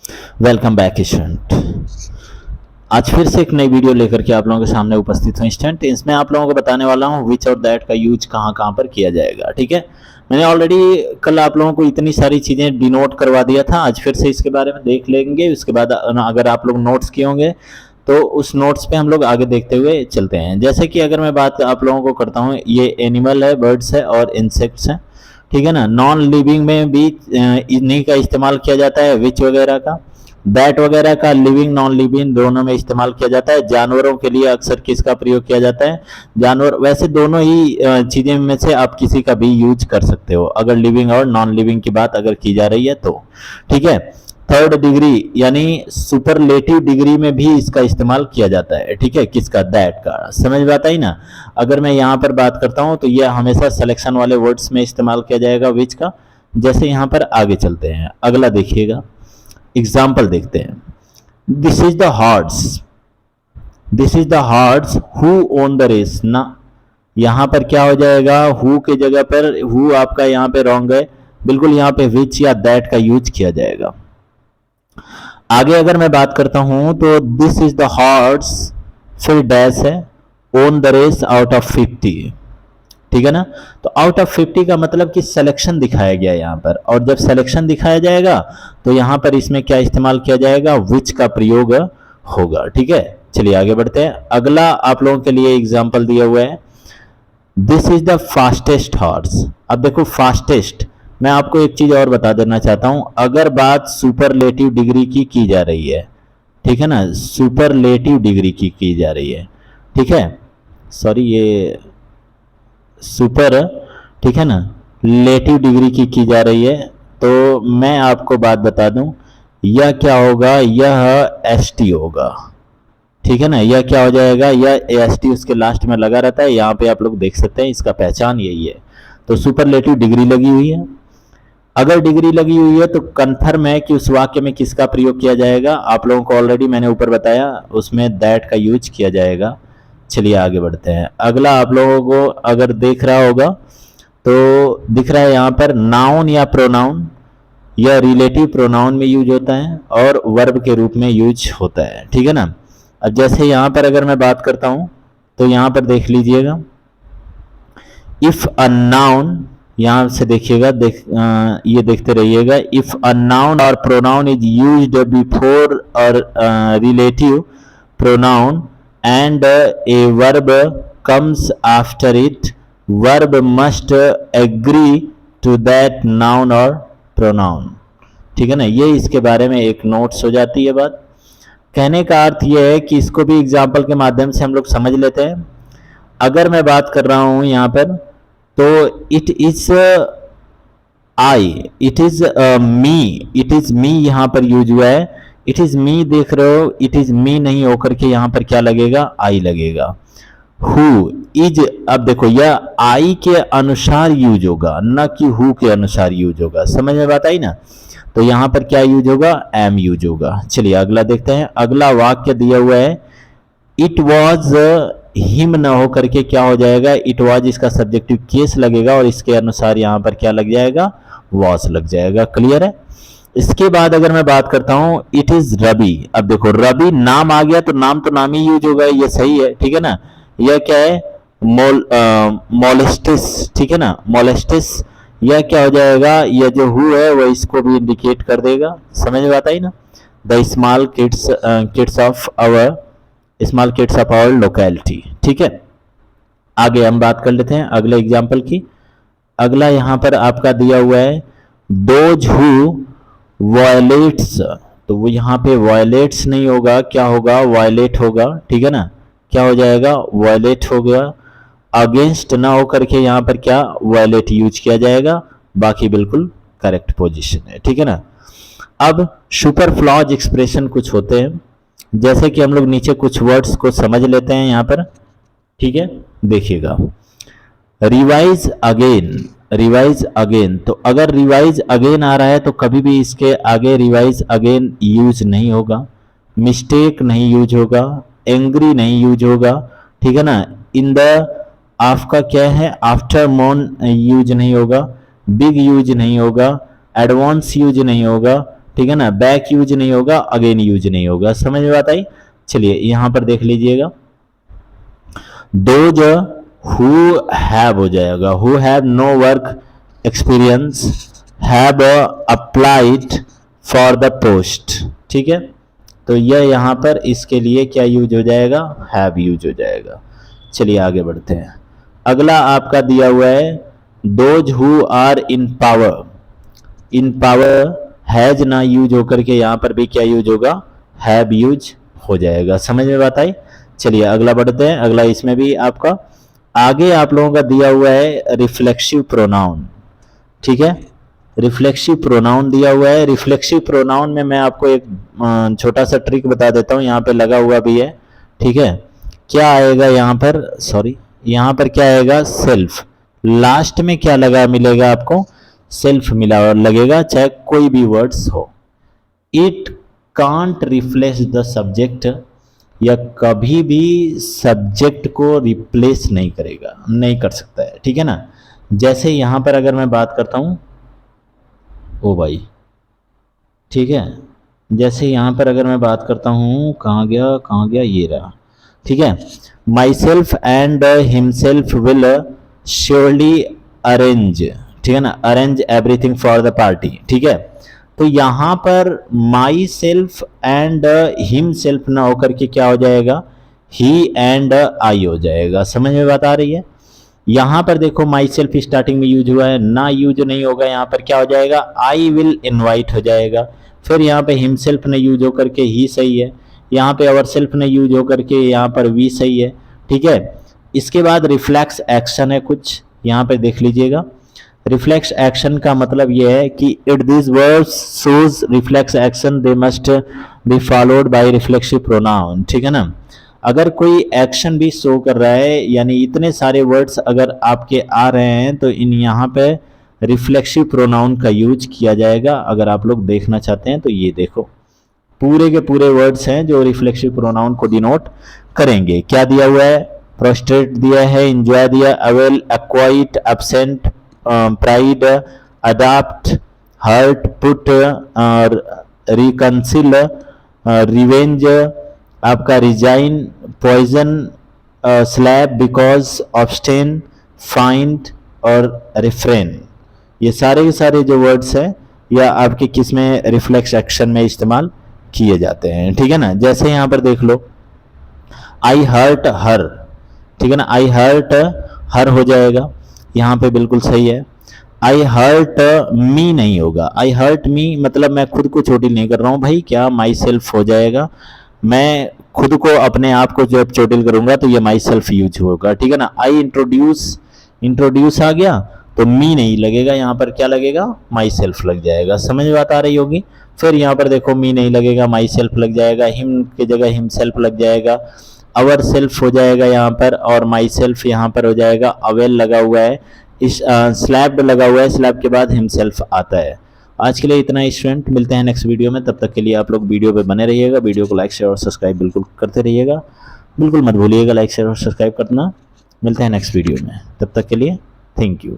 Welcome back student. आज फिर से एक नई वीडियो लेकर के आप लोगों के सामने उपस्थित हूँ स्टूडेंट। इसमें आप लोगों को बताने वाला हूँ विच और दैट का यूज कहाँ कहाँ पर किया जाएगा। ठीक है, मैंने ऑलरेडी कल आप लोगों को इतनी सारी चीज़ें डिनोट करवा दिया था। आज फिर से इसके बारे में देख लेंगे। उसके बाद अगर आप लोग नोट्स किए होंगे तो उस नोट्स पे हम लोग आगे देखते हुए चलते हैं। जैसे कि अगर मैं बात आप लोगों को करता हूँ, ये एनिमल है, बर्ड्स है और इंसेक्ट्स है। ठीक है ना। नॉन लिविंग में भी इन्हीं का इस्तेमाल किया जाता है, विच वगैरह का, दैट वगैरह का लिविंग नॉन लिविंग दोनों में इस्तेमाल किया जाता है। जानवरों के लिए अक्सर किसका प्रयोग किया जाता है? जानवर। वैसे दोनों ही चीजें में से आप किसी का भी यूज कर सकते हो अगर लिविंग और नॉन लिविंग की बात अगर की जा रही है तो। ठीक है। थर्ड डिग्री यानी सुपरलेटिव डिग्री में भी इसका इस्तेमाल किया जाता है। ठीक है, किसका? दैट का। समझ बात आई ना। अगर मैं यहाँ पर बात करता हूँ तो यह हमेशा सिलेक्शन वाले वर्ड्स में इस्तेमाल किया जाएगा विच का। जैसे यहाँ पर आगे चलते हैं, अगला देखिएगा, एग्जाम्पल देखते हैं। This is the horse, this is the horse who won the race ना। यहां पर क्या हो जाएगा? हु के जगह पर हु आपका यहाँ पे रॉन्ग है, बिल्कुल यहाँ पे विच या दैट का यूज किया जाएगा। आगे अगर मैं बात करता हूं तो दिस इज द हॉर्स, फिर डैश है, won the race out of 50। ठीक है ना। तो आउट ऑफ 50 का मतलब कि सिलेक्शन दिखाया गया यहाँ पर, और जब सिलेक्शन दिखाया जाएगा तो यहाँ पर इसमें क्या इस्तेमाल किया जाएगा? विच का प्रयोग होगा। ठीक है, चलिए आगे बढ़ते हैं। अगला आप लोगों के लिए एग्जाम्पल दिया हुआ है, this is the fastest horse. अब देखो फास्टेस्ट, मैं आपको एक चीज और बता देना चाहता हूं। अगर बात सुपरलेटिव डिग्री की जा रही है, ठीक है ना, सुपरलेटिव डिग्री की जा रही है, ठीक है, सॉरी ये सुपर, ठीक है ना, लेटिव डिग्री की जा रही है, तो मैं आपको बात बता दूं, यह क्या होगा? यह एस टी होगा। ठीक है ना। यह क्या हो जाएगा? यह एस टी उसके लास्ट में लगा रहता है। यहाँ पे आप लोग देख सकते हैं, इसका पहचान यही है। तो सुपरलेटिव डिग्री लगी हुई है। अगर डिग्री लगी हुई है तो कन्फर्म है कि उस वाक्य में किसका प्रयोग किया जाएगा। आप लोगों को ऑलरेडी मैंने ऊपर बताया, उसमें दैट का यूज किया जाएगा। चलिए आगे बढ़ते हैं। अगला आप लोगों को अगर देख रहा होगा तो दिख रहा है यहाँ पर नाउन या प्रोनाउन। यह रिलेटिव प्रोनाउन में यूज होता है और वर्ब के रूप में यूज होता है। ठीक है ना। अब जैसे यहाँ पर अगर मैं बात करता हूँ तो यहाँ पर देख लीजिएगा, इफ अ नाउन, यहाँ से देखिएगा, ये देखते रहिएगा, इफ अ नाउन और प्रोनाउन इज यूज्ड बिफोर और relative pronoun and a verb comes after it, verb must agree to that noun or pronoun। ठीक है ना। ये इसके बारे में एक नोट्स हो जाती है बात। कहने का अर्थ यह है कि इसको भी एग्जाम्पल के माध्यम से हम लोग समझ लेते हैं। अगर मैं बात कर रहा हूं यहां पर तो it is I, it is me, it is me यहां पर यूज हुआ है। इट इज मी देख रहे हो, इट इज मी नहीं होकर के यहां पर क्या लगेगा? आई लगेगा। हु इज, अब देखो यह आई के अनुसार यूज होगा, न कि हु के अनुसार यूज होगा। समझ में बात आई ना। तो यहां पर क्या यूज होगा? एम यूज होगा। चलिए अगला देखते हैं। अगला वाक्य दिया हुआ है, इट वॉज हिम न होकर के क्या हो जाएगा? इट वॉज इसका सब्जेक्टिव केस लगेगा और इसके अनुसार यहां पर क्या लग जाएगा? वॉज लग जाएगा। क्लियर है। इसके बाद अगर मैं बात करता हूं, इट इज रवि। अब देखो रवि नाम आ गया तो नाम तो नाम ही यूज होगा, ये सही है। ठीक है ना। यह क्या है? मोलेस्टिस। ठीक है ना, मोलेस्टिस। यह क्या हो जाएगा? यह जो हु है वह इसको भी इंडिकेट कर देगा। समझ में आता ही ना। The small kids of our, small kids of our locality. ठीक है। आगे हम बात कर लेते हैं अगले एग्जाम्पल की। अगला यहां पर आपका दिया हुआ है, दोज हु वायलेट्स। तो वो यहाँ पे वायलेट्स नहीं होगा, क्या होगा? वायलेट होगा। ठीक है ना। क्या हो जाएगा? वायलेट हो गया। अगेंस्ट ना होकर के यहाँ पर क्या? वायलेट यूज किया जाएगा। बाकी बिल्कुल करेक्ट पोजीशन है। ठीक है ना। अब सुपरफ्लॉज एक्सप्रेशन कुछ होते हैं, जैसे कि हम लोग नीचे कुछ वर्ड्स को समझ लेते हैं यहाँ पर। ठीक है, देखिएगा। Revise again, revise again. तो अगर रिवाइज अगेन आ रहा है तो कभी भी इसके आगे रिवाइज अगेन यूज नहीं होगा, मिस्टेक नहीं यूज होगा, एंग्री नहीं यूज होगा। ठीक है ना। इन द आपका क्या है? आफ्टर मोन यूज नहीं होगा, बिग यूज नहीं होगा, एडवांस यूज नहीं होगा, ठीक है ना, बैक यूज नहीं होगा, अगेन यूज नहीं होगा। समझ में बात आई? चलिए यहां पर देख लीजिएगा, दोज हु हैव हो जाएगा, who have no work experience have applied for the post. ठीक है, तो यह यहां पर इसके लिए क्या यूज हो जाएगा, हैव यूज हो जाएगा। चलिए आगे बढ़ते हैं। अगला आपका दिया हुआ है those who are in power, in power has ना यूज होकर के यहां पर भी क्या यूज होगा, हैव यूज हो जाएगा। समझ में बात आई? चलिए अगला बढ़ते हैं। अगला इसमें भी आपका आगे आप लोगों का दिया हुआ है रिफ्लेक्सिव प्रोनाउन। ठीक है, रिफ्लेक्सिव प्रोनाउन दिया हुआ है। रिफ्लेक्सिव प्रोनाउन में मैं आपको एक छोटा सा ट्रिक बता देता हूं, यहाँ पे लगा हुआ भी है। ठीक है, क्या आएगा यहाँ पर, सॉरी यहाँ पर क्या आएगा, सेल्फ। लास्ट में क्या लगा मिलेगा आपको, सेल्फ मिला और लगेगा, चाहे कोई भी वर्ड्स हो। It can't replace the subject, या कभी भी सब्जेक्ट को रिप्लेस नहीं करेगा, नहीं कर सकता है। ठीक है ना, जैसे यहां पर अगर मैं बात करता हूं, ओ भाई, ठीक है, जैसे यहां पर अगर मैं बात करता हूं, कहाँ गया, ये रहा। ठीक है, my self and himself will surely arrange, ठीक है ना, arrange everything for the party. ठीक है, तो यहां पर my self and him self ना होकर के क्या हो जाएगा, ही एंड आई हो जाएगा। समझ में बात आ रही है? यहां पर देखो माई सेल्फ स्टार्टिंग में यूज हुआ है, ना यूज नहीं होगा, यहां पर क्या हो जाएगा, आई विल इनवाइट हो जाएगा। फिर यहाँ पे हिमसेल्फ ने यूज होकर के ही सही है, यहाँ पे अवर सेल्फ ने यूज होकर के यहाँ पर वी सही है। ठीक है, इसके बाद रिफ्लेक्स एक्शन है कुछ, यहाँ पे देख लीजिएगा। रिफ्लेक्स एक्शन का मतलब यह है कि it this words shows reflex action they must be followed by reflexive pronoun. ठीक है ना, अगर कोई एक्शन भी शो कर रहा है, यानी इतने सारे वर्ड्स अगर आपके आ रहे हैं, तो इन यहाँ पे रिफ्लेक्सिव प्रोनाउन का यूज किया जाएगा। अगर आप लोग देखना चाहते हैं तो ये देखो, पूरे के पूरे वर्ड्स हैं जो रिफ्लेक्सिव प्रोनाउन को डिनोट करेंगे। क्या दिया हुआ है, प्रोस्ट्रेट दिया है, एंजॉय दिया, avail, acquit, absent, pride, adapt, hurt, put, reconcile, revenge, आपका resign, poison, slab, because, abstain, find और रिफ्रेन। ये सारे के सारे जो वर्ड्स हैं या आपके किस में रिफ्लेक्स एक्शन में इस्तेमाल किए जाते हैं। ठीक है ना, जैसे यहां पर देख लो, आई हर्ट हर, ठीक है ना, आई हर्ट हर हो जाएगा, यहां पे बिल्कुल सही है। आई हर्ट मी नहीं होगा, आई हर्ट मी मतलब मैं खुद को चोटिल नहीं कर रहा हूं भाई, क्या माई सेल्फ हो जाएगा, मैं खुद को अपने आप को जब चोटिल करूंगा तो ये माई सेल्फ यूज होगा। ठीक है ना, आई इंट्रोड्यूस आ गया तो मी नहीं लगेगा, यहाँ पर क्या लगेगा, माई सेल्फ लग जाएगा। समझ में बात आ रही होगी? फिर यहाँ पर देखो मी नहीं लगेगा, माई सेल्फ लग जाएगा, हिम की जगह हिम सेल्फ लग जाएगा, अवर सेल्फ हो जाएगा यहाँ पर, और माई सेल्फ यहाँ पर हो जाएगा, अवेल लगा हुआ है, इस स्लैब लगा हुआ है, स्लैब के बाद हिम सेल्फ आता है। आज के लिए इतना ही स्टूडेंट, मिलते हैं नेक्स्ट वीडियो में। तब तक के लिए आप लोग वीडियो पे बने रहिएगा, वीडियो को लाइक शेयर और सब्सक्राइब बिल्कुल करते रहिएगा, बिल्कुल मत भूलिएगा लाइक शेयर और सब्सक्राइब करना। मिलते हैं नेक्स्ट वीडियो में, तब तक के लिए थैंक यू।